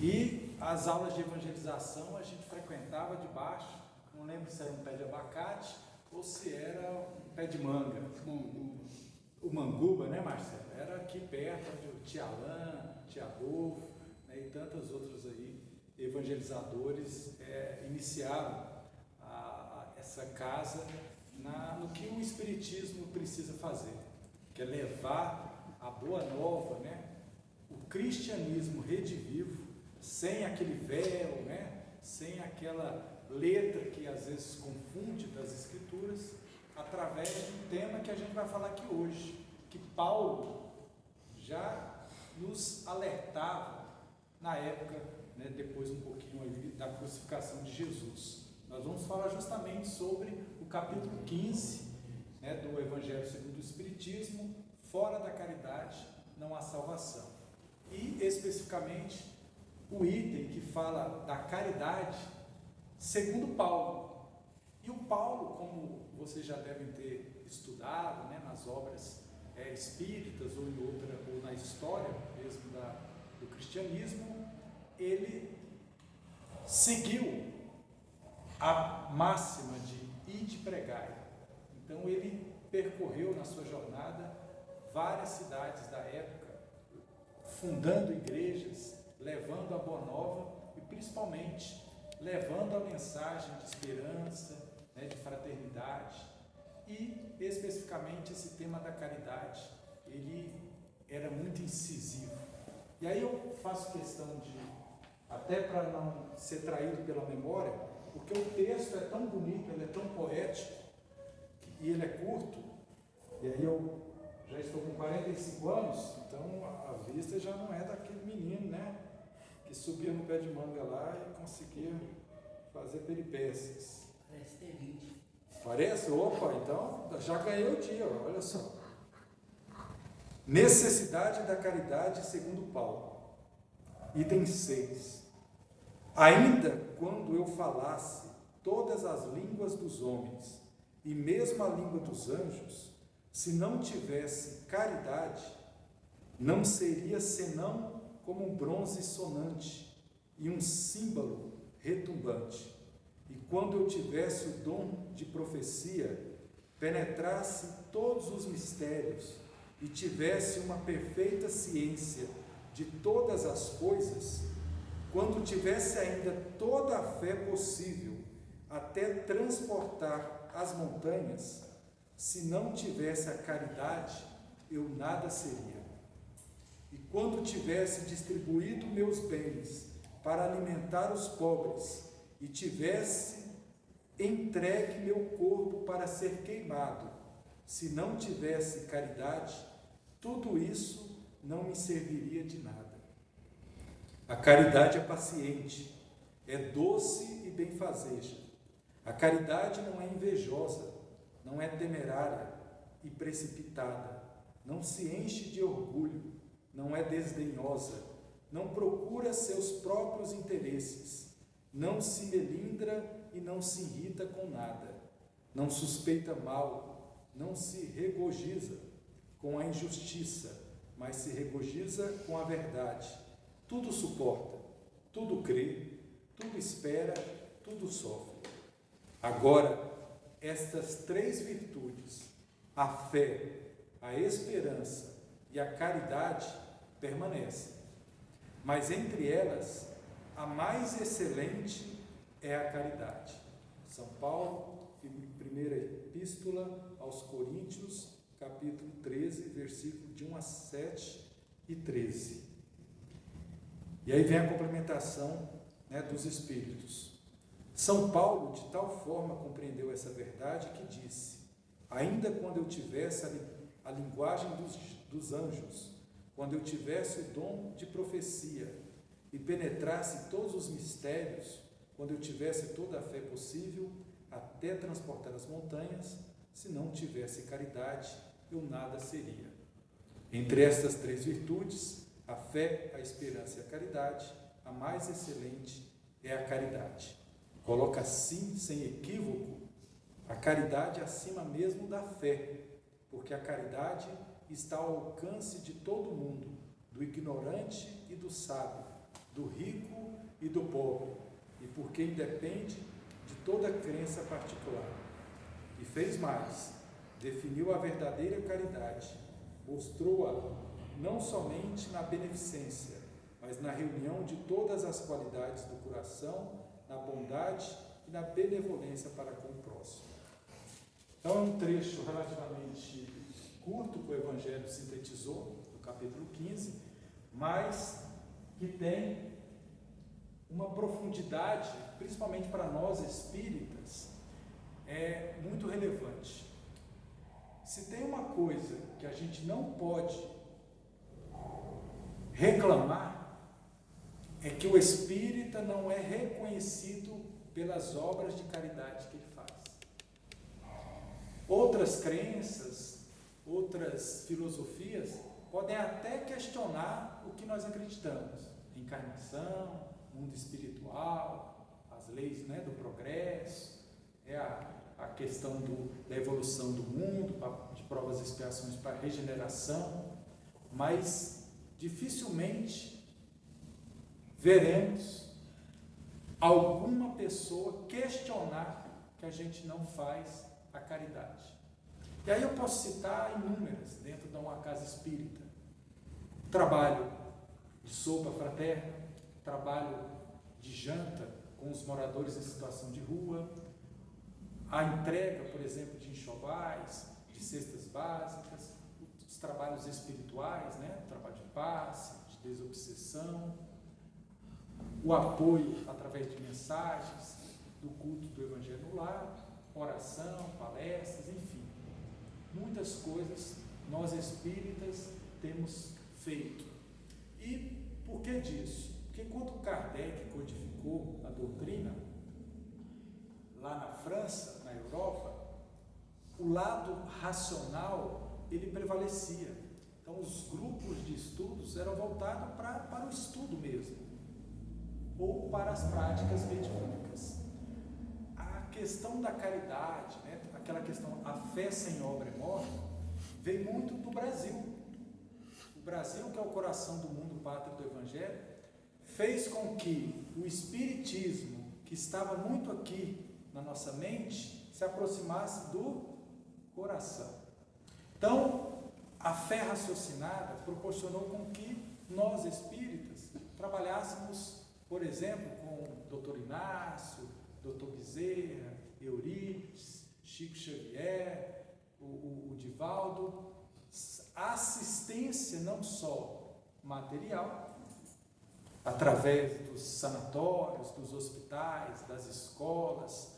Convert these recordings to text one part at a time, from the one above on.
E as aulas de evangelização a gente frequentava debaixo, não lembro se era um pé de abacate ou se era um pé de manga. O Manguba, né, Marcelo? Era aqui perto, onde o tia Alain, o tia Adolfo, né, e tantos outros aí, evangelizadores, iniciaram essa casa no que o Espiritismo precisa fazer, que é levar a boa nova, né, o cristianismo redivivo, sem aquele véu, né, sem aquela letra que às vezes confunde das Escrituras, através de um tema que a gente vai falar aqui hoje, que Paulo já nos alertava na época, né, depois um pouquinho aí da crucificação de Jesus. Nós vamos falar justamente sobre o capítulo 15, né, do Evangelho segundo o Espiritismo: fora da caridade não há salvação. E especificamente o item que fala da caridade segundo Paulo. E o Paulo, como vocês já devem ter estudado, né, nas obras espíritas ou em outra, ou na história mesmo do cristianismo, ele seguiu a máxima de ide pregai. Então ele percorreu na sua jornada várias cidades da época, fundando igrejas, levando a boa nova e principalmente levando a mensagem de esperança, né, de fraternidade. E especificamente esse tema da caridade, ele era muito incisivo. E aí eu faço questão de, até para não ser traído pela memória, porque o texto é tão bonito, ele é tão poético, e ele é curto, e aí eu já estou com 45 anos, então a vista já não é daquele menino, né, que subia no pé de manga lá e conseguia fazer peripécias. Parece ter 20. Parece? Opa, então já ganhei o dia, olha só. Necessidade da caridade segundo Paulo. Item 6. Ainda quando eu falasse todas as línguas dos homens e mesmo a língua dos anjos, se não tivesse caridade, não seria senão como um bronze sonante e um símbolo retumbante. E quando eu tivesse o dom de profecia, penetrasse todos os mistérios e tivesse uma perfeita ciência de todas as coisas, quando tivesse ainda toda a fé possível até transportar as montanhas, se não tivesse a caridade, eu nada seria. E quando tivesse distribuído meus bens para alimentar os pobres e tivesse entregue meu corpo para ser queimado, se não tivesse caridade, tudo isso não me serviria de nada. A caridade é paciente, é doce e benfazeja. A caridade não é invejosa, não é temerária e precipitada, não se enche de orgulho, não é desdenhosa, não procura seus próprios interesses, não se melindra e não se irrita com nada, não suspeita mal, não se regozija com a injustiça, mas se regozija com a verdade. Tudo suporta, tudo crê, tudo espera, tudo sofre. Agora, estas três virtudes, a fé, a esperança e a caridade, permanecem. Mas entre elas, a mais excelente é a caridade. São Paulo, primeira epístola aos Coríntios, capítulo 13, versículo de 1 a 7 e 13. E aí vem a complementação, né, dos Espíritos. São Paulo, de tal forma, compreendeu essa verdade que disse: ainda quando eu tivesse a linguagem dos anjos, quando eu tivesse o dom de profecia e penetrasse todos os mistérios, quando eu tivesse toda a fé possível, até transportar as montanhas, se não tivesse caridade, eu nada seria. Entre estas três virtudes, a fé, a esperança e a caridade, a mais excelente é a caridade. Coloca assim, sem equívoco, a caridade acima mesmo da fé, porque a caridade está ao alcance de todo mundo, do ignorante e do sábio, do rico e do pobre, e por quem depende de toda crença particular. E fez mais, definiu a verdadeira caridade, mostrou-a não somente na beneficência, mas na reunião de todas as qualidades do coração, na bondade e na benevolência para com o próximo. Então é um trecho relativamente curto que o Evangelho sintetizou, do capítulo 15, mas que tem uma profundidade, principalmente para nós espíritas, muito relevante. Se tem uma coisa que a gente não pode reclamar, é que o espírita não é reconhecido pelas obras de caridade que ele faz. Outras crenças, outras filosofias podem até questionar o que nós acreditamos: encarnação, mundo espiritual, as leis, do progresso, a questão da evolução do mundo, de provas e expiações para regeneração, mas dificilmente veremos alguma pessoa questionar que a gente não faz a caridade. E aí eu posso citar inúmeras dentro de uma casa espírita: trabalho de sopa fraterna, trabalho de janta com os moradores em situação de rua, a entrega, por exemplo, de enxovais, de cestas básicas, os trabalhos espirituais, o trabalho de passe, de desobsessão, o apoio através de mensagens, do culto do Evangelho no lar, oração, palestras, enfim. Muitas coisas nós espíritas temos feito. E por que disso? Porque quando Kardec codificou a doutrina, lá na França, na Europa, o lado racional, ele prevalecia. Então, os grupos de estudos eram voltados para o estudo mesmo, ou para as práticas mediúnicas. A questão da caridade, aquela questão, a fé sem obra é morta, vem muito do Brasil. O Brasil, que é o coração do mundo pátrio do Evangelho, fez com que o espiritismo, que estava muito aqui na nossa mente, se aproximasse do coração. Então, a fé raciocinada proporcionou com que nós espíritas trabalhássemos, por exemplo, com o Dr. Inácio, Dr. Bezerra, Eurípides, Chico Xavier, o Divaldo, a assistência não só material, através dos sanatórios, dos hospitais, das escolas,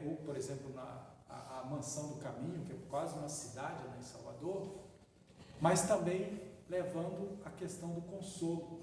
ou, por exemplo, a Mansão do Caminho, que é quase uma cidade lá em Salvador, mas também levando a questão do consolo,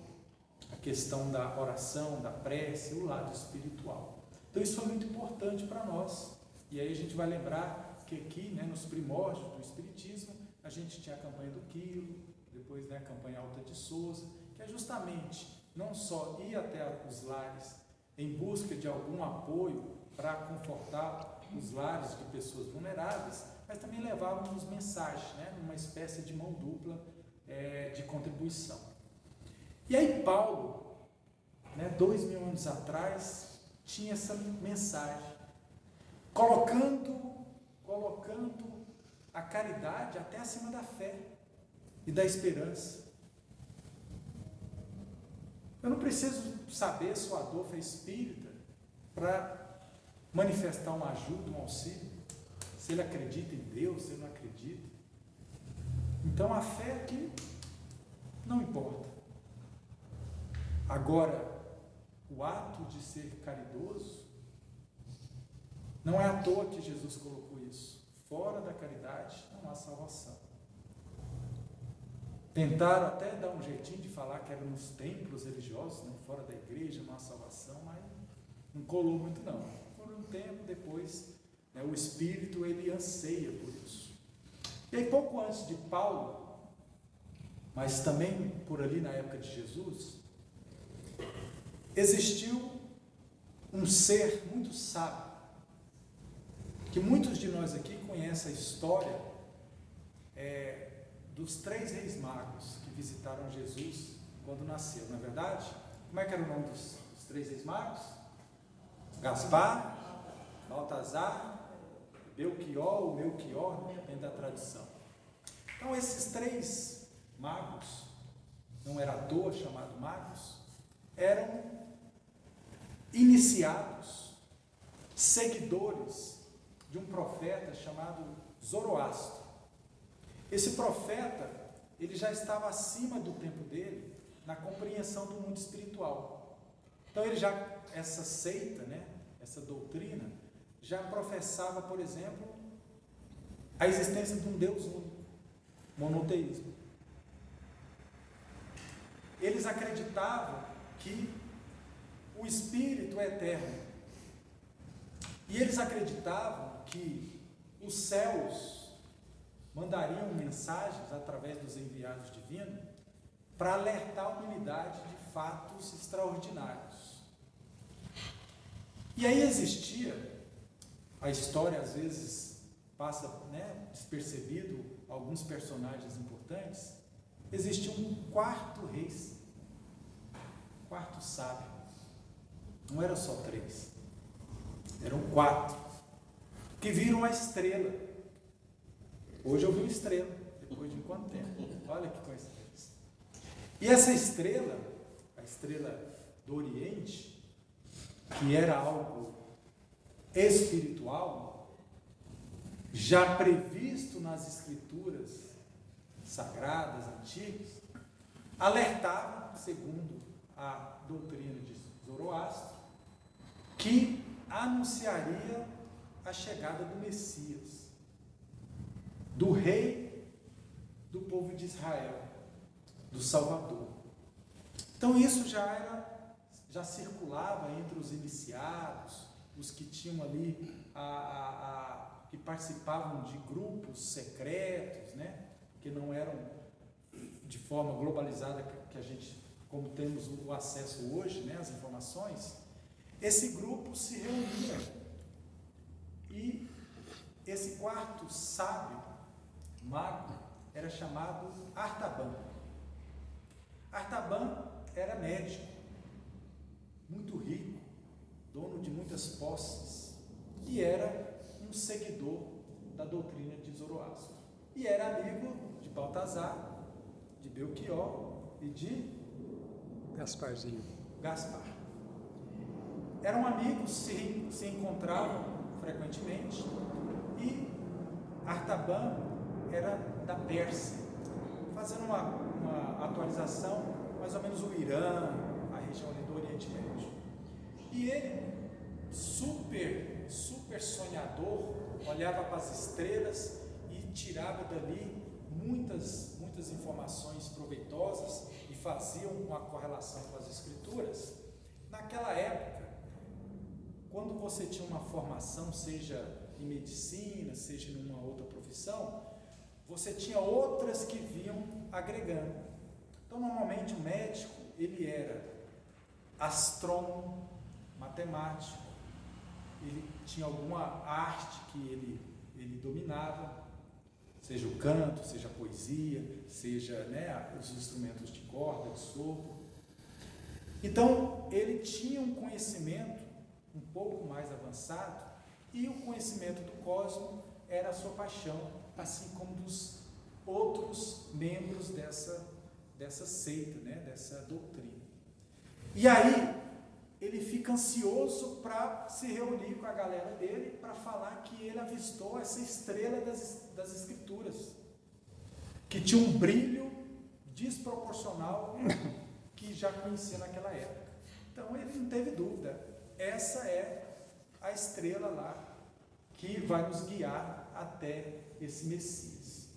a questão da oração, da prece, o lado espiritual. Então isso foi muito importante para nós. E aí a gente vai lembrar que aqui, nos primórdios do Espiritismo, a gente tinha a campanha do Quilo, depois a campanha Alta de Souza, que é justamente não só ir até os lares em busca de algum apoio para confortar os lares de pessoas vulneráveis, mas também levávamos mensagens, numa espécie de mão dupla de contribuição. E aí Paulo, 2000 anos atrás, tinha essa mensagem, colocando a caridade até acima da fé e da esperança. Eu não preciso saber se o Adolfo é espírita para manifestar uma ajuda, um auxílio, se ele acredita em Deus, se ele não acredita. Então a fé aqui não importa. Agora, o ato de ser caridoso, não é à toa que Jesus colocou isso. Fora da caridade não há salvação. Tentaram até dar um jeitinho de falar que era nos templos religiosos, fora da igreja, não há salvação, mas não colou muito não. Por um tempo depois, o Espírito ele anseia por isso. E aí pouco antes de Paulo, mas também por ali na época de Jesus, existiu um ser muito sábio, que muitos de nós aqui conhecem a história dos 3 reis magos que visitaram Jesus quando nasceu, não é verdade? Como é que era o nome dos três reis magos? Gaspar, Baltazar, Belchior ou Melchior, depende da tradição. Então esses três magos, não era à toa chamado magos, eram iniciados, seguidores de um profeta chamado Zoroastro. Esse profeta, ele já estava acima do tempo dele na compreensão do mundo espiritual. Então essa seita, né, essa doutrina, já professava, por exemplo, a existência de um Deus único, monoteísmo. Eles acreditavam que o Espírito é eterno. E eles acreditavam que os céus mandariam mensagens através dos enviados divinos para alertar a humanidade de fatos extraordinários. E aí existia, a história às vezes passa, né, despercebido alguns personagens importantes, existia um quarto rei, quarto sábio. Não eram só três, eram quatro, que viram a estrela. Hoje eu vi uma estrela, depois de quanto tempo? Olha que coincidência. E essa estrela, a estrela do Oriente, que era algo espiritual, já previsto nas escrituras sagradas, antigas, alertava, segundo a doutrina de Zoroastro, que anunciaria a chegada do Messias, do rei do povo de Israel, do Salvador. Então isso já circulava entre os iniciados, os que tinham ali, que participavam de grupos secretos, né, que não eram de forma globalizada, que a gente, como temos o acesso hoje, né, às informações. Esse grupo se reunia e esse quarto sábio, mago, era chamado Artaban. Artaban era médico, muito rico, dono de muitas posses, e era um seguidor da doutrina de Zoroastro. E era amigo de Baltazar, de Belchior e de Gaspar. Eram amigos, se encontravam frequentemente, e Artaban era da Pérsia, fazendo uma atualização, mais ou menos o Irã, a região ali do Oriente Médio. E ele, super sonhador, olhava para as estrelas e tirava dali muitas informações proveitosas e fazia uma correlação com as escrituras. Naquela época, quando você tinha uma formação, seja em medicina, seja em uma outra profissão, você tinha outras que vinham agregando. Então, normalmente, o médico, ele era astrônomo, matemático, ele tinha alguma arte que ele dominava, seja o canto, seja a poesia, seja, né, os instrumentos de corda, de sopro. Então, ele tinha um conhecimento um pouco mais avançado, e o conhecimento do cosmos era a sua paixão, assim como dos outros membros dessa seita, né, dessa doutrina. E aí, ele fica ansioso para se reunir com a galera dele, para falar que ele avistou essa estrela das escrituras, que tinha um brilho desproporcional que já conhecia naquela época. Então ele não teve dúvida, essa é a estrela lá que vai nos guiar até esse Messias.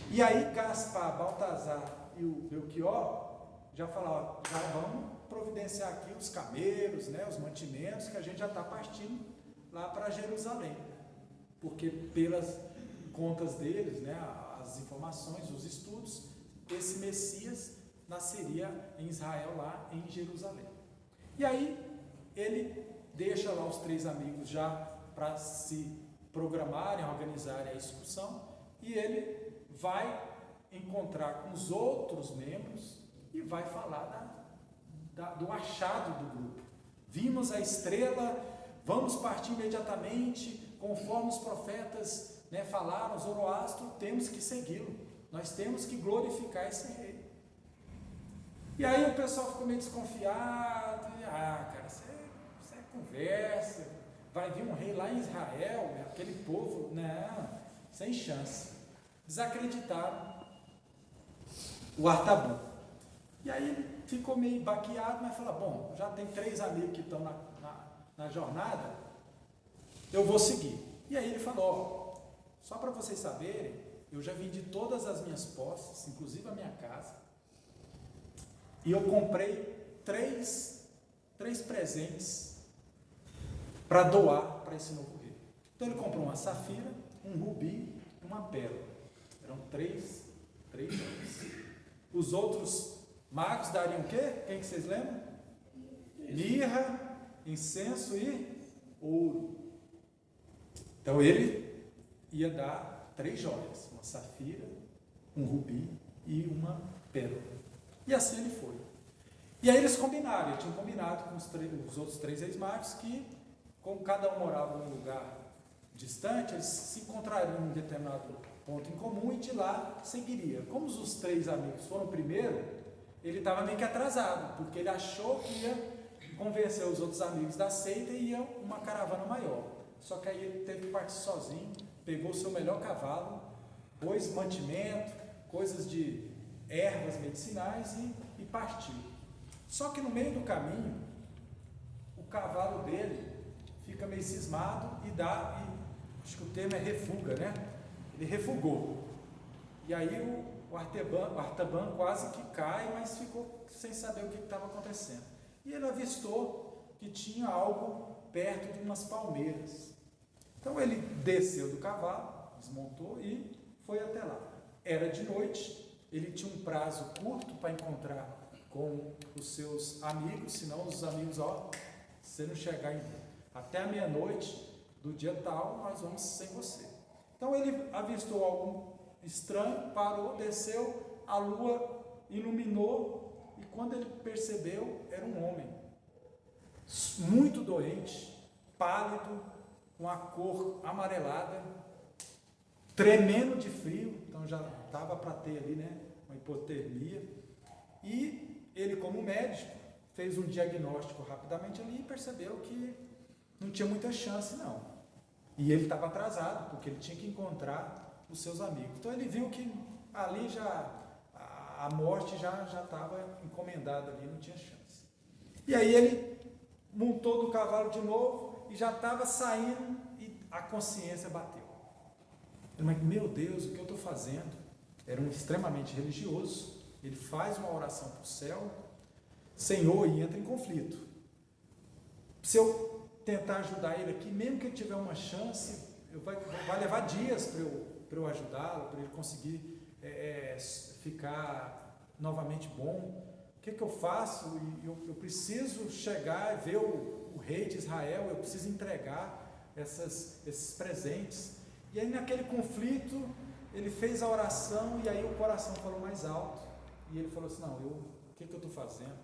E aí Gaspar, Baltazar e o Belchior já falaram, já vamos providenciar aqui os camelos, né, os mantimentos, que a gente já está partindo lá para Jerusalém, porque pelas contas deles, né, as informações, os estudos, esse Messias nasceria em Israel, lá em Jerusalém. E aí ele deixa lá os três amigos já para se programarem, organizarem a excursão, e ele vai encontrar com os outros membros e vai falar do achado do grupo. vimos a estrela, vamos partir imediatamente, conforme os profetas, né, falaram, Zoroastro, temos que segui-lo, nós temos que glorificar esse rei. E aí o pessoal ficou meio desconfiado, cara, isso é conversa, vai vir um rei lá em Israel, aquele povo, não, sem chance. Desacreditaram o Artaban. E aí ele ficou meio baqueado, mas falou, bom, já tem 3 amigos que estão na jornada, eu vou seguir. E aí ele falou, só para vocês saberem, eu já vendi todas as minhas posses, inclusive a minha casa, e eu comprei 3 presentes para doar para esse novo rei. Então ele comprou uma safira, um rubi e uma pérola. Eram 3 homens. Os outros magos dariam o quê? Quem que vocês lembram? Mirra, incenso e ouro. Então ele ia dar 3 joias, uma safira, um rubi e uma pérola. E assim ele foi. E aí eles combinaram, eles tinham combinado com os outros 3 reis magos que, como cada um morava num lugar distante, eles se encontrariam em um determinado ponto em comum e de lá seguiria. Como os 3 amigos foram primeiro, ele estava meio que atrasado, porque ele achou que ia convencer os outros amigos da seita e ia uma caravana maior. Só que aí ele teve que partir sozinho, pegou o seu melhor cavalo, pôs mantimento, coisas de ervas medicinais e partiu. Só que no meio do caminho, o cavalo dele fica meio cismado acho que o termo é refuga, né? Ele refugou. E aí o Artaban quase que cai, mas ficou sem saber o que estava acontecendo. E ele avistou que tinha algo perto de umas palmeiras. Então ele desceu do cavalo, desmontou e foi até lá. Era de noite, ele tinha um prazo curto para encontrar com os seus amigos, senão os amigos, se não chegar até a meia-noite do dia tal, nós vamos sem você. Então ele avistou algo estranho, parou, desceu, a lua iluminou e quando ele percebeu, era um homem muito doente, pálido, com a cor amarelada, tremendo de frio, então já estava para ter ali, né, uma hipotermia. E ele, como médico, fez um diagnóstico rapidamente ali e percebeu que não tinha muita chance, não. E ele estava atrasado, porque ele tinha que encontrar os seus amigos. Então ele viu que ali a morte já estava encomendada ali, não tinha chance. E aí ele montou do cavalo de novo e já estava saindo e a consciência bateu. Ele, meu Deus, o que eu estou fazendo? Era um extremamente religioso. Ele faz uma oração para o céu, Senhor, e entra em conflito. Se eu tentar ajudar ele aqui, mesmo que ele tiver uma chance, vai levar dias para eu ajudá-lo, para ele conseguir ficar novamente bom. O que eu faço? Eu preciso chegar e ver o rei de Israel, eu preciso entregar esses presentes. E aí naquele conflito, ele fez a oração e aí o coração falou mais alto. E ele falou assim, não, o que eu estou fazendo?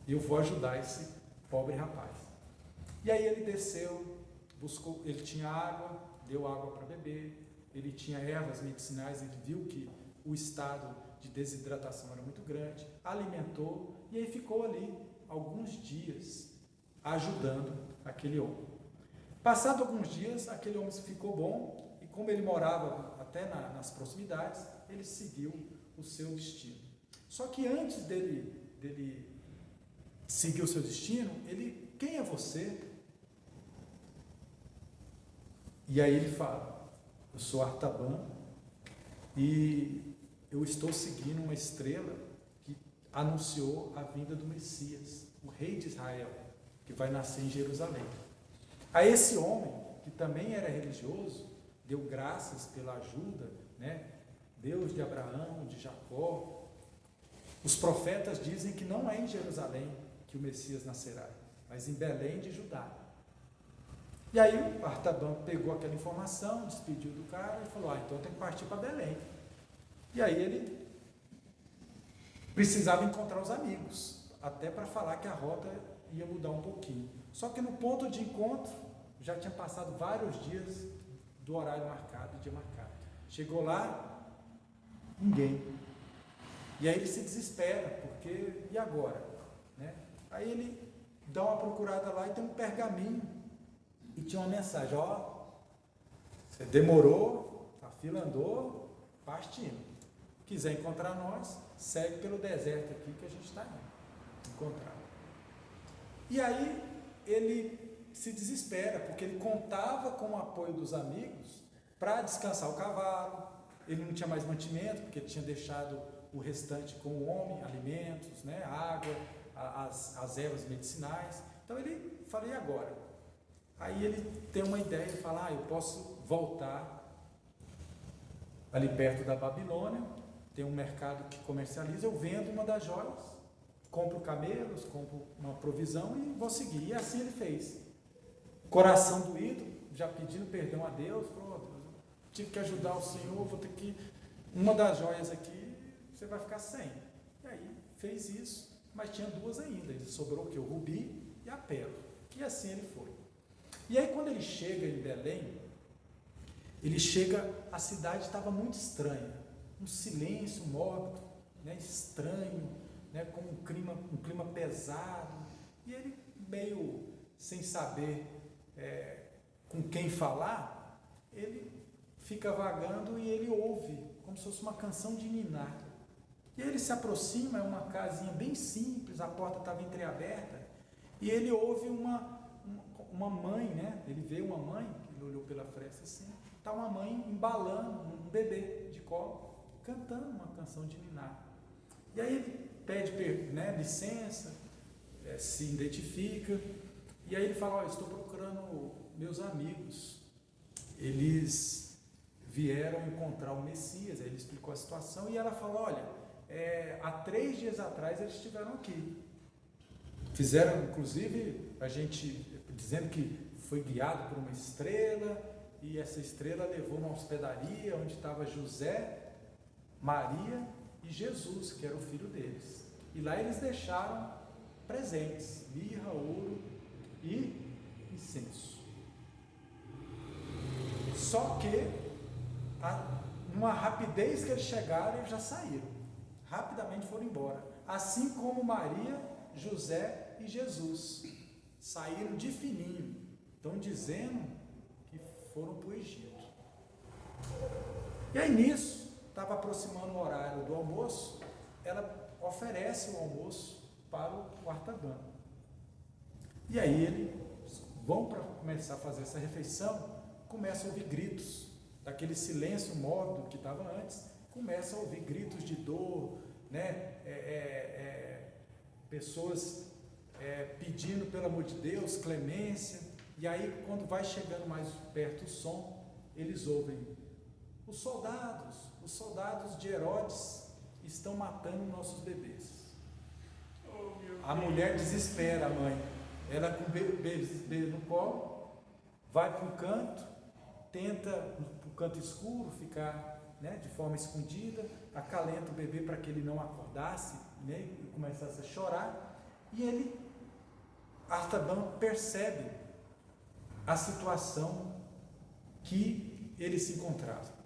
Eu vou ajudar esse pobre rapaz. E aí ele desceu, buscou, ele tinha água, deu água para beber, ele tinha ervas medicinais, ele viu que o estado de desidratação era muito grande, alimentou e aí ficou ali alguns dias ajudando aquele homem. Passado alguns dias, aquele homem ficou bom e como ele morava até nas proximidades, ele seguiu o seu destino. Só que antes dele seguir o seu destino, quem é você? E aí ele fala, eu sou Artaban e eu estou seguindo uma estrela que anunciou a vinda do Messias, o rei de Israel, que vai nascer em Jerusalém. A esse homem, que também era religioso, deu graças pela ajuda, né? Deus de Abraão, de Jacó. Os profetas dizem que não é em Jerusalém que o Messias nascerá, mas em Belém de Judá. E aí o Artaban pegou aquela informação, despediu do cara e falou, então tem que partir para Belém. E aí ele precisava encontrar os amigos, até para falar que a rota ia mudar um pouquinho. Só que no ponto de encontro, já tinha passado vários dias do horário marcado, do dia marcado. Chegou lá, ninguém. E aí ele se desespera, porque, e agora? Né? Aí ele dá uma procurada lá e tem um pergaminho, e tinha uma mensagem, ó, você demorou, a fila andou, partimos. Quiser encontrar nós, segue pelo deserto aqui que a gente está indo encontrar. E aí ele se desespera, porque ele contava com o apoio dos amigos para descansar o cavalo, ele não tinha mais mantimento, porque ele tinha deixado o restante com o homem, alimentos, né, água, as ervas medicinais. Então ele fala, e agora? Aí ele tem uma ideia, ele fala, eu posso voltar ali perto da Babilônia, tem um mercado que comercializa, eu vendo uma das joias, compro camelos, compro uma provisão e vou seguir. E assim ele fez. Coração doído, já pedindo perdão a Deus, falou, tive que ajudar o Senhor, vou ter que, uma das joias aqui, você vai ficar sem. E aí fez isso, mas tinha duas ainda, ele sobrou o que? O rubi e a pérola. E assim ele foi. E aí quando ele chega em Belém, a cidade estava muito estranha, um silêncio mórbido, né, estranho, né, com um clima pesado, e ele meio sem saber com quem falar, ele fica vagando e ele ouve, como se fosse uma canção de ninar. E ele se aproxima, é uma casinha bem simples, a porta estava entreaberta, e ele ouve uma mãe, né? Ele vê uma mãe, ele olhou pela fresta assim, está uma mãe embalando um bebê de colo, cantando uma canção de ninar. E aí ele pede, né, licença, se identifica, e aí ele fala, estou procurando meus amigos, eles vieram encontrar o Messias. Aí ele explicou a situação, e ela falou, olha, há 3 dias atrás eles estiveram aqui, fizeram, inclusive, a gente dizendo que foi guiado por uma estrela, e essa estrela levou uma hospedaria onde estava José, Maria e Jesus, que era o filho deles. E lá eles deixaram presentes, mirra, ouro e incenso. Só que, numa rapidez que eles chegaram, eles já saíram. Rapidamente foram embora. Assim como Maria, José e Jesus. Saíram de fininho. Estão dizendo que foram para o Egito. E aí nisso, estava aproximando o horário do almoço, ela oferece o almoço para o Artaban. E aí eles vão para começar a fazer essa refeição, começam a ouvir gritos, daquele silêncio mórbido que estava antes, começam a ouvir gritos de dor, né? Pessoas pedindo pelo amor de Deus, clemência. E aí quando vai chegando mais perto o som, eles ouvem, os soldados de Herodes estão matando nossos bebês. A mulher desespera, a mãe, ela com o bebê no colo, vai para um canto, tenta para o canto escuro ficar, né, de forma escondida, acalenta o bebê para que ele não acordasse, né, e começasse a chorar. E Artaban percebe a situação que ele se encontrava.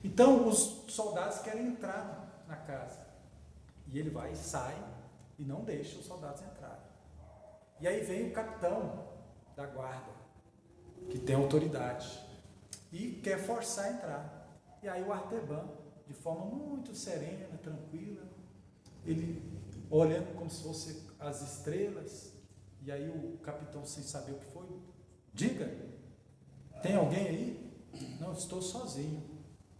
Então os soldados querem entrar na casa, e ele vai e sai e não deixa os soldados entrarem. E aí vem o capitão da guarda, que tem autoridade, e quer forçar a entrar. E aí o Artaban, de forma muito serena, tranquila, ele olhando como se fossem as estrelas, e aí o capitão, sem saber o que foi, diga, tem alguém aí? Não, estou sozinho.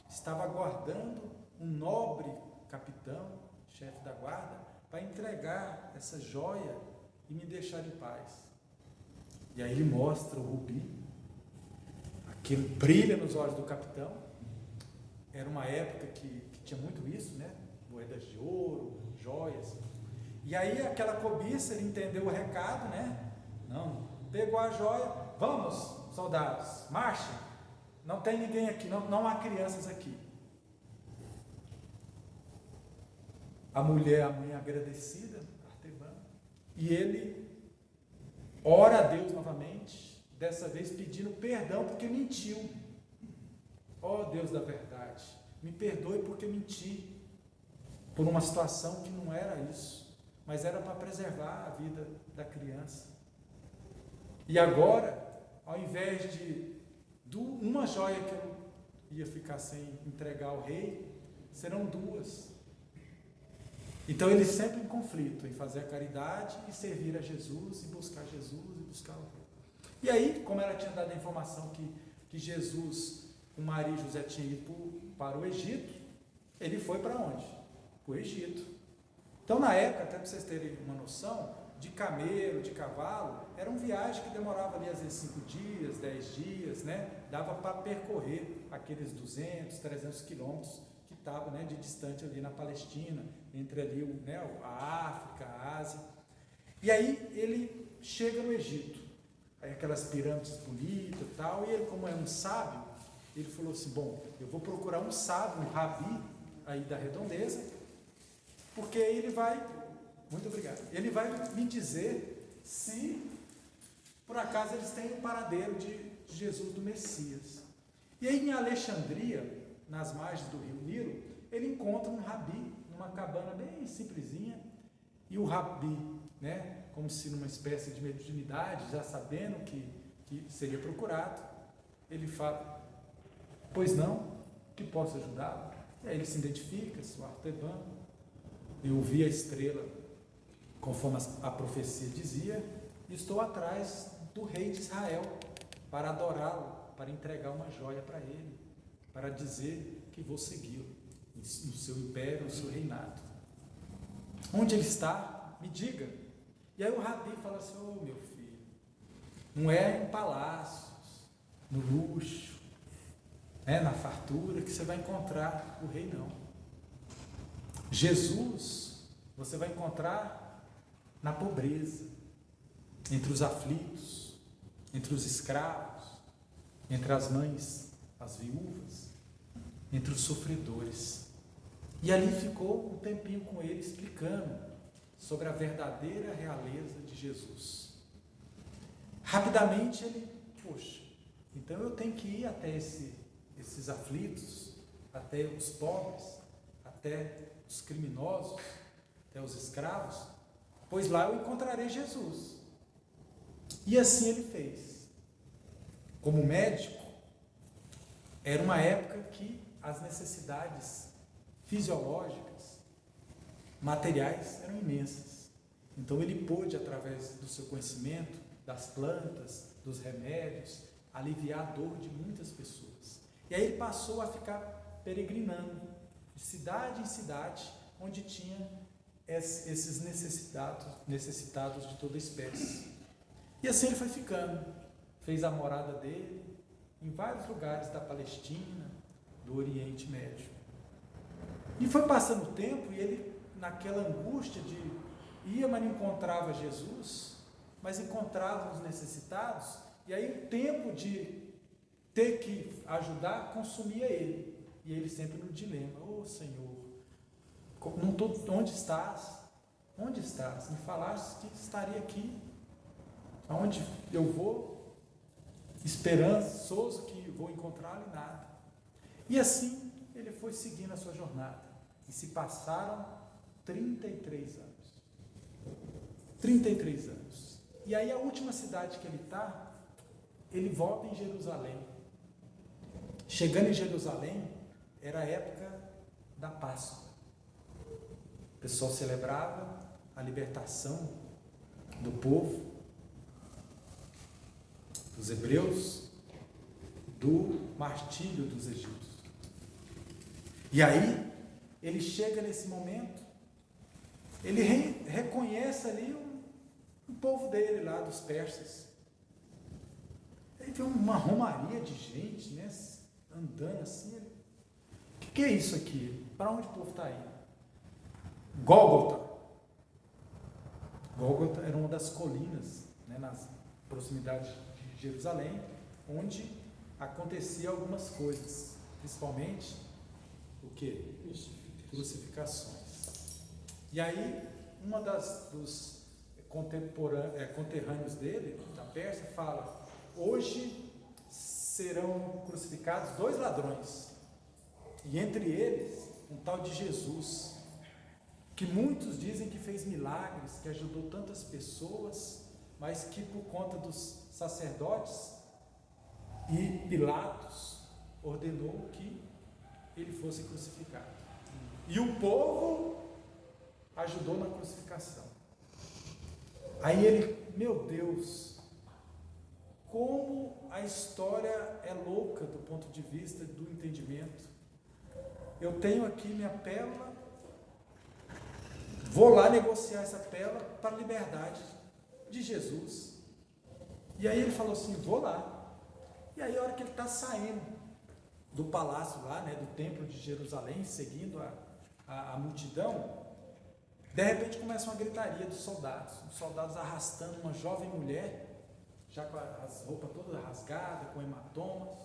Estava aguardando um nobre capitão, chefe da guarda, para entregar essa joia e me deixar em paz. E aí ele mostra o rubi, aquilo brilha nos olhos do capitão. Era uma época que tinha muito isso, né? Moedas de ouro, joias. E aí aquela cobiça, ele entendeu o recado, né? Não, pegou a joia, vamos, soldados, marchem. Não tem ninguém aqui, não há crianças aqui. A mulher, a mãe agradecida, Artaban, e ele ora a Deus novamente, dessa vez pedindo perdão porque mentiu. Ó Deus da verdade, me perdoe porque menti por uma situação que não era isso, mas era para preservar a vida da criança. E agora, ao invés de uma joia que eu ia ficar sem entregar ao rei, serão duas. Então ele sempre em conflito, em fazer a caridade e servir a Jesus, e buscar Jesus, e buscar o rei. E aí, como ela tinha dado a informação que Jesus, com Maria e José, tinha ido para o Egito, ele foi para onde? Para o Egito. Então, na época, até para vocês terem uma noção, de camelo, de cavalo, era uma viagem que demorava ali às vezes 5 dias, 10 dias, né? Dava para percorrer aqueles 200, 300 quilômetros que estavam, né, de distante ali na Palestina, entre ali a África, a Ásia. E aí ele chega no Egito, aí aquelas pirâmides bonitas e tal, e ele, como é um sábio, ele falou assim, bom, eu vou procurar um sábio, um rabi aí da redondeza, porque aí ele vai, muito obrigado, ele vai me dizer se por acaso eles têm o paradeiro de Jesus do Messias. E aí em Alexandria, nas margens do rio Nilo, ele encontra um rabi, numa cabana bem simplesinha, e o rabi, né, como se numa espécie de mediunidade, já sabendo que seria procurado, ele fala, pois não, que posso ajudá-lo? E aí ele se identifica, sou Arteban, eu vi a estrela, conforme a profecia dizia, e estou atrás do rei de Israel, para adorá-lo, para entregar uma joia para ele, para dizer que vou segui-lo no seu império, no seu reinado. Onde ele está? Me diga. E aí o rabi fala assim, ô meu filho, não é em palácios, no luxo, na fartura que você vai encontrar o rei, não. Jesus você vai encontrar na pobreza, entre os aflitos, entre os escravos, entre as mães, as viúvas, entre os sofredores. E ali ficou um tempinho com ele explicando sobre a verdadeira realeza de Jesus. Rapidamente ele, poxa, então eu tenho que ir até esses aflitos, até os pobres, até os criminosos, até os escravos, pois lá eu encontrarei Jesus. E assim ele fez. Como médico, era uma época que as necessidades fisiológicas, materiais, eram imensas. Então ele pôde, através do seu conhecimento, das plantas, dos remédios, aliviar a dor de muitas pessoas. E aí ele passou a ficar peregrinando, de cidade em cidade, onde tinha esses necessitados de toda espécie. E assim ele foi ficando, fez a morada dele em vários lugares da Palestina, do Oriente Médio. E foi passando o tempo e ele, naquela angústia de ia, mas não encontrava Jesus, mas encontrava os necessitados, e aí o tempo de ter que ajudar consumia ele. E ele sempre no dilema, ô Senhor, não tô, onde estás? Onde estás? Me falaste que estaria aqui. Aonde eu vou, esperançoso que vou encontrá-lo e nada. E assim ele foi seguindo a sua jornada. E se passaram 33 anos. 33 anos. E aí a última cidade que ele está, ele volta em Jerusalém. Chegando em Jerusalém, era a época da Páscoa. O pessoal celebrava a libertação do povo, dos hebreus, do martírio dos egípcios. E aí, ele chega nesse momento, ele reconhece ali o povo dele lá, dos persas. Aí vê uma romaria de gente, né, andando assim. O que é isso aqui? Para onde o povo está indo? Gólgota. Gólgota era uma das colinas, né, nas proximidades de Jerusalém, onde acontecia algumas coisas, principalmente o que? Crucificações. E aí, uma dos conterrâneos dele, da Pérsia, fala: hoje serão crucificados 2 ladrões, e entre eles um tal de Jesus, que muitos dizem que fez milagres, que ajudou tantas pessoas, mas que por conta dos sacerdotes e Pilatos ordenou que ele fosse crucificado. E o povo ajudou na crucificação. Aí ele, meu Deus, como a história é louca do ponto de vista do entendimento. Eu tenho aqui minha pérola, vou lá negociar essa pérola para a liberdade de Jesus. E aí ele falou assim: vou lá. E aí a hora que ele está saindo do palácio lá, né, do templo de Jerusalém, seguindo a multidão, de repente começa uma gritaria dos soldados, os soldados arrastando uma jovem mulher, já com as roupas todas rasgadas, com hematomas,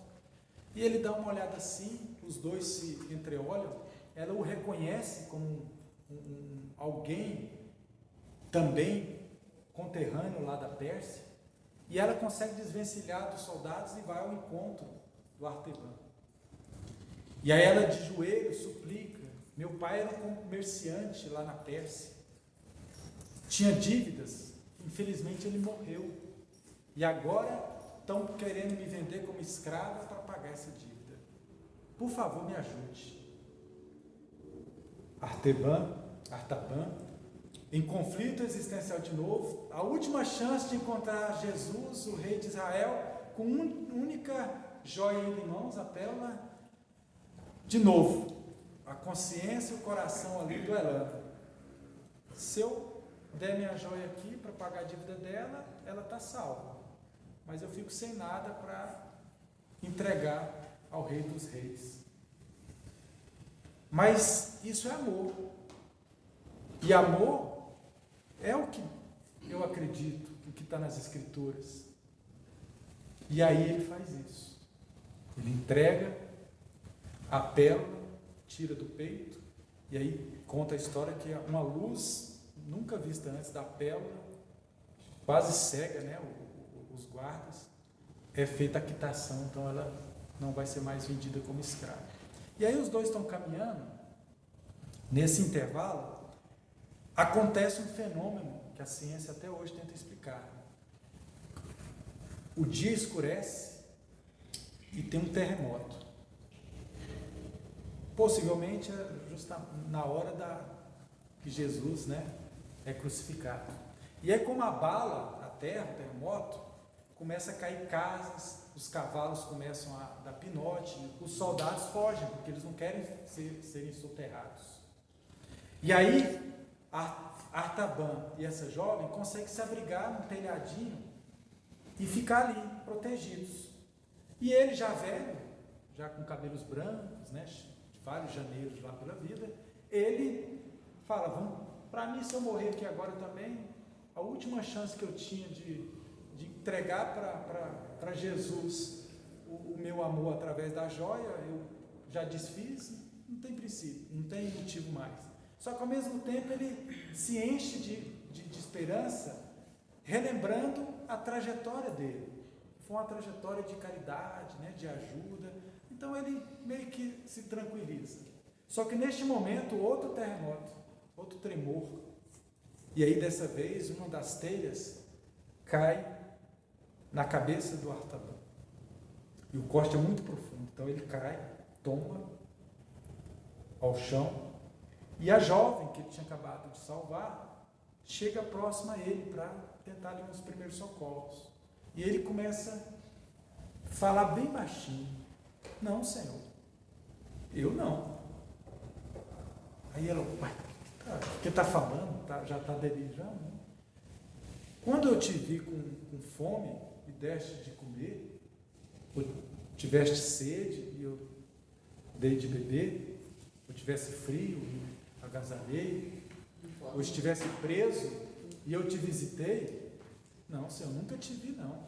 e ele dá uma olhada assim, os dois se entreolham, ela o reconhece como alguém também conterrâneo lá da Pérsia, e ela consegue desvencilhar dos soldados e vai ao encontro do Artaban. E aí ela de joelhos suplica: meu pai era um comerciante lá na Pérsia, tinha dívidas, infelizmente ele morreu, e agora estão querendo me vender como escrava para pagar essa dívida, por favor me ajude. Artaban, em conflito existencial de novo, a última chance de encontrar Jesus, o rei de Israel, com única joia em mãos, a pérola, de novo, a consciência e o coração ali duelando. Se eu der minha joia aqui para pagar a dívida dela, ela está salva, mas eu fico sem nada para entregar ao Rei dos Reis. Mas isso é amor, e amor é o que eu acredito, o que está nas Escrituras. E aí ele faz isso, ele entrega a pérola, tira do peito, e aí conta a história que uma luz nunca vista antes da pérola, quase cega, né, os guardas, é feita a quitação, então ela não vai ser mais vendida como escrava. E aí os dois estão caminhando, nesse intervalo, acontece um fenômeno que a ciência até hoje tenta explicar. O dia escurece e tem um terremoto. Possivelmente justa na hora que Jesus, né, é crucificado. E aí, como abala a terra, o terremoto, começa a cair casas, os cavalos começam a dar pinote, os soldados fogem, porque eles não querem serem soterrados. E aí, Artaban e essa jovem conseguem se abrigar num telhadinho e ficar ali, protegidos. E ele, já velho, já com cabelos brancos, né, vários janeiros lá pela vida, ele fala: para mim, se eu morrer aqui agora também, a última chance que eu tinha de entregar para Jesus o meu amor através da joia, eu já desfiz, não tem princípio, não tem motivo mais. Só que ao mesmo tempo ele se enche de esperança, relembrando a trajetória dele. Foi uma trajetória de caridade, né, de ajuda. Então ele meio que se tranquiliza. Só que neste momento, outro terremoto, outro tremor. E aí dessa vez, uma das telhas cai na cabeça do Artaban. E o corte é muito profundo. Então ele cai, tomba ao chão. E a jovem que ele tinha acabado de salvar chega próxima a ele para tentar ali uns primeiros socorros. E ele começa a falar bem baixinho: não, Senhor, eu não. Aí ela: pai, o que está falando? Já está delirando? Quando eu te vi com fome e deste de comer, ou tiveste sede e eu dei de beber, ou tivesse frio e agasalhei, ou estivesse preso e eu te visitei? Não, Senhor, nunca te vi, não.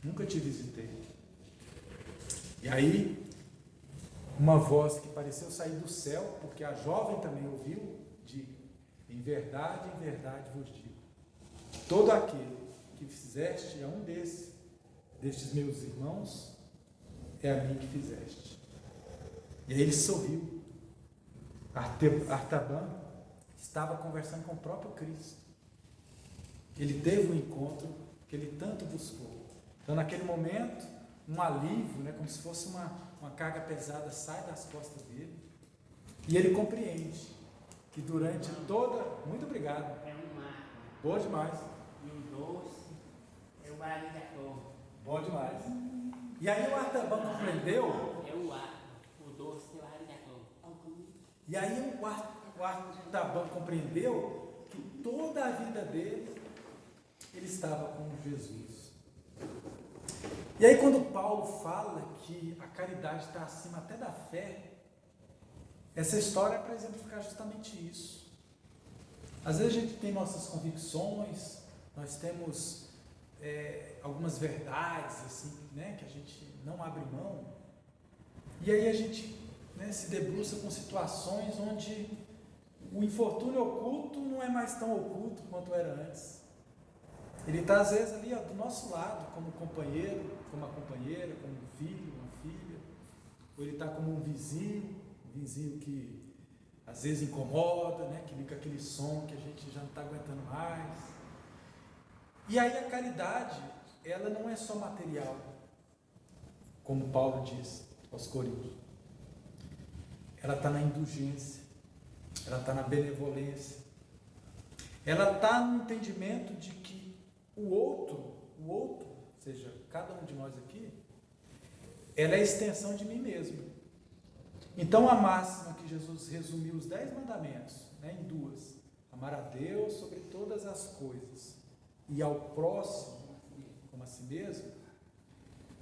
Nunca te visitei. E aí, uma voz que pareceu sair do céu, porque a jovem também ouviu, em verdade vos digo, todo aquele que fizeste a um destes meus irmãos, é a mim que fizeste. E aí ele sorriu. Artaban estava conversando com o próprio Cristo. Ele teve um encontro que ele tanto buscou. Então, naquele momento, um alívio, né, como se fosse uma carga pesada, sai das costas dele. E ele compreende que durante toda... Muito obrigado. É um marco. Boa demais. E o doce é o maracujá. Bom demais. E aí o Artaban compreendeu. É o arco. O doce é o maracujá. E aí o Artaban compreendeu que toda a vida dele, ele estava com Jesus. E aí quando Paulo fala que a caridade está acima até da fé, essa história é para exemplificar justamente isso. Às vezes a gente tem nossas convicções, nós temos algumas verdades assim, né, que a gente não abre mão, e aí a gente, né, se debruça com situações onde o infortúnio oculto não é mais tão oculto quanto era antes. Ele está às vezes ali do nosso lado, como companheiro, como uma companheira, como um filho, uma filha, ou ele está como um vizinho que às vezes incomoda, né, que liga aquele som que a gente já não está aguentando mais. E aí a caridade, ela não é só material, como Paulo diz aos Coríntios. Ela está na indulgência, ela está na benevolência, ela está no entendimento de que o outro, ou seja, cada um de nós aqui, ela é a extensão de mim mesmo. Então a máxima que Jesus resumiu os 10 mandamentos, né, em duas: amar a Deus sobre todas as coisas e ao próximo como a si mesmo,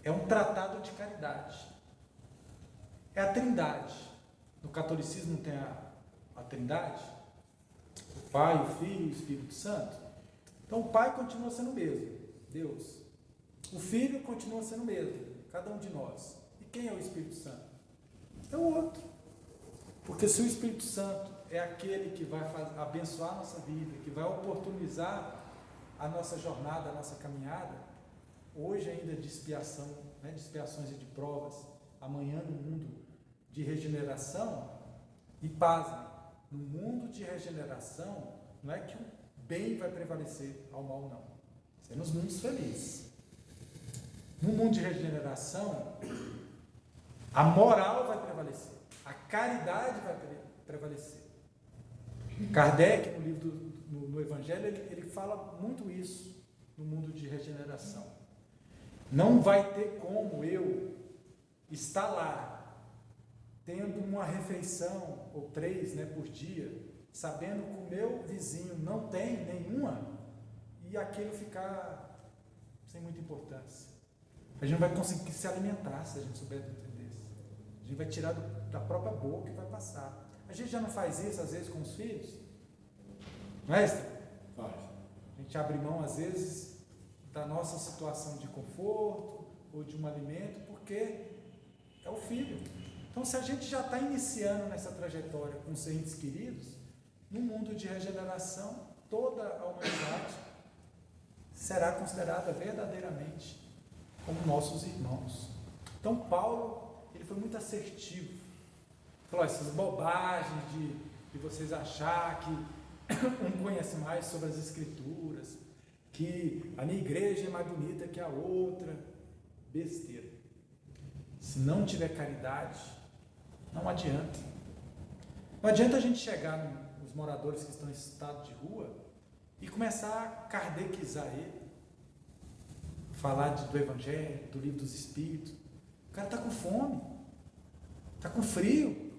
é um tratado de caridade. É a Trindade. No catolicismo tem a Trindade, o Pai, o Filho e o Espírito Santo. Então o Pai continua sendo o mesmo, Deus. O Filho continua sendo o mesmo, cada um de nós. E quem é o Espírito Santo? É o outro. Porque se o Espírito Santo é aquele que vai abençoar a nossa vida, que vai oportunizar a nossa jornada, a nossa caminhada, hoje ainda de expiação, né, de expiações e de provas, amanhã no mundo de regeneração, e pasmem, no mundo de regeneração, não é que o bem vai prevalecer ao mal, não. Isso é nos mundos felizes. No mundo de regeneração, a moral vai prevalecer, a caridade vai prevalecer. Kardec, no livro no Evangelho, ele fala muito isso no mundo de regeneração. Não vai ter como eu estar lá, tendo uma refeição, ou 3, né, por dia, sabendo que o meu vizinho não tem nenhuma, e aquilo ficar sem muita importância. A gente não vai conseguir se alimentar se a gente souber entender isso. A gente vai tirar da própria boca e vai passar. A gente já não faz isso, às vezes, com os filhos? Não é, Esther? Faz. A gente abre mão, às vezes, da nossa situação de conforto ou de um alimento, porque é o filho. Então, se a gente já está iniciando nessa trajetória com os entes queridos, no mundo de regeneração, toda a humanidade será considerada verdadeiramente como nossos irmãos. Então, Paulo, ele foi muito assertivo. Falou: essas bobagens de vocês achar que um conhece mais sobre as Escrituras, que a minha igreja é mais bonita que a outra, besteira. Se não tiver caridade, não adianta. Não adianta a gente chegar nos moradores que estão em estado de rua e começar a kardecizar ele, falar do Evangelho, do Livro dos Espíritos. O cara está com fome, está com frio.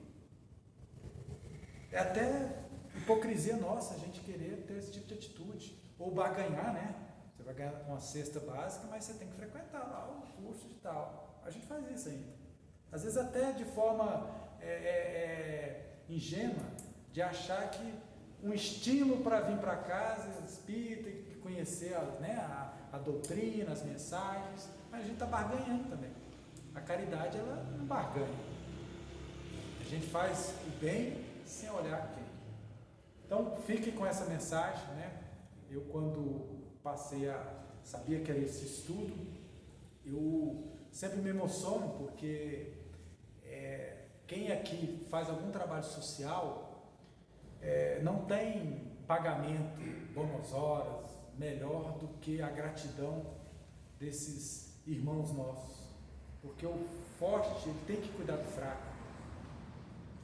É até hipocrisia nossa a gente querer ter esse tipo de atitude. Ou barganhar, né? Você vai ganhar uma cesta básica, mas você tem que frequentar lá o curso de tal. A gente faz isso ainda. Às vezes até de forma ingênua, de achar que um estímulo para vir para casa espírita e conhecer a doutrina, as mensagens, mas a gente está barganhando também. A caridade, ela não barganha. A gente faz o bem sem olhar quem. Então, fique com essa mensagem, né? Eu, quando sabia que era esse estudo, eu sempre me emociono porque quem aqui faz algum trabalho social não tem pagamento, boas horas, melhor do que a gratidão desses irmãos nossos, porque o forte ele tem que cuidar do fraco,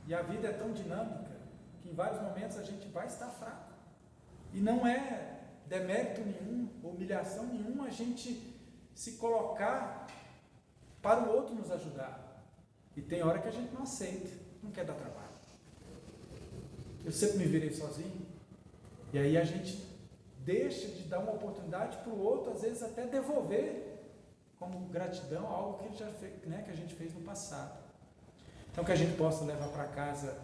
e a vida é tão dinâmica que em vários momentos a gente vai estar fraco, e não é demérito nenhum, humilhação nenhuma a gente se colocar para o outro nos ajudar, e tem hora que a gente não aceita, não quer dar trabalho. Eu sempre me virei sozinho, e aí a gente deixa de dar uma oportunidade para o outro, às vezes até devolver como gratidão algo que ele já fez, né, que a gente fez no passado. Então que a gente possa levar para casa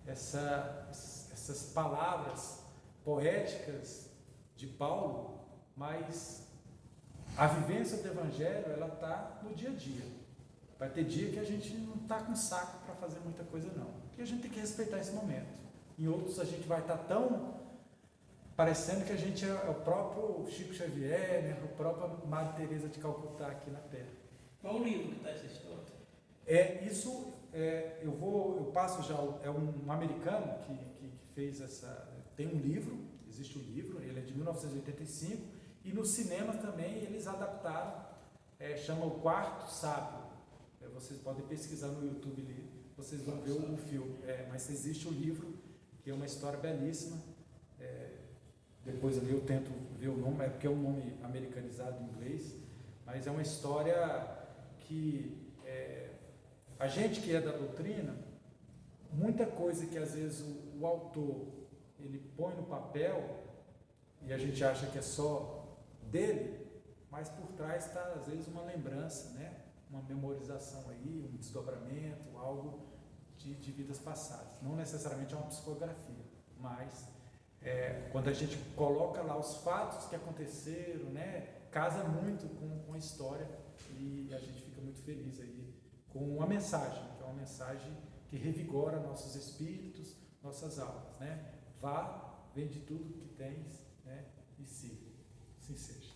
essas palavras poéticas de Paulo, mas a vivência do Evangelho ela está no dia a dia. Vai ter dia que a gente não está com saco para fazer muita coisa não, e a gente tem que respeitar esse momento. Em outros a gente vai estar tão parecendo que a gente é o próprio Chico Xavier, né? O próprio Madre Teresa de Calcutá aqui na Terra. Qual o livro que está essa história? Eu passo já, é um americano que fez tem um livro, existe um livro, ele é de 1985, e no cinema também eles adaptaram, chama O Quarto Sábio. Vocês podem pesquisar no YouTube ali, vocês vão ver o filme, mas existe o livro, que é uma história belíssima. Depois ali eu tento ver o nome, porque é um nome americanizado em inglês, mas é uma história que a gente que é da doutrina, muita coisa que às vezes o autor ele põe no papel e a gente acha que é só dele, mas por trás está às vezes uma lembrança, né? Uma memorização aí, um desdobramento, algo de vidas passadas. Não necessariamente é uma psicografia, mas quando a gente coloca lá os fatos que aconteceram, né, casa muito com a história, e a gente fica muito feliz aí com uma mensagem, que é uma mensagem que revigora nossos espíritos, nossas almas, né? Vá, vende tudo que tens, né, e siga. Assim seja.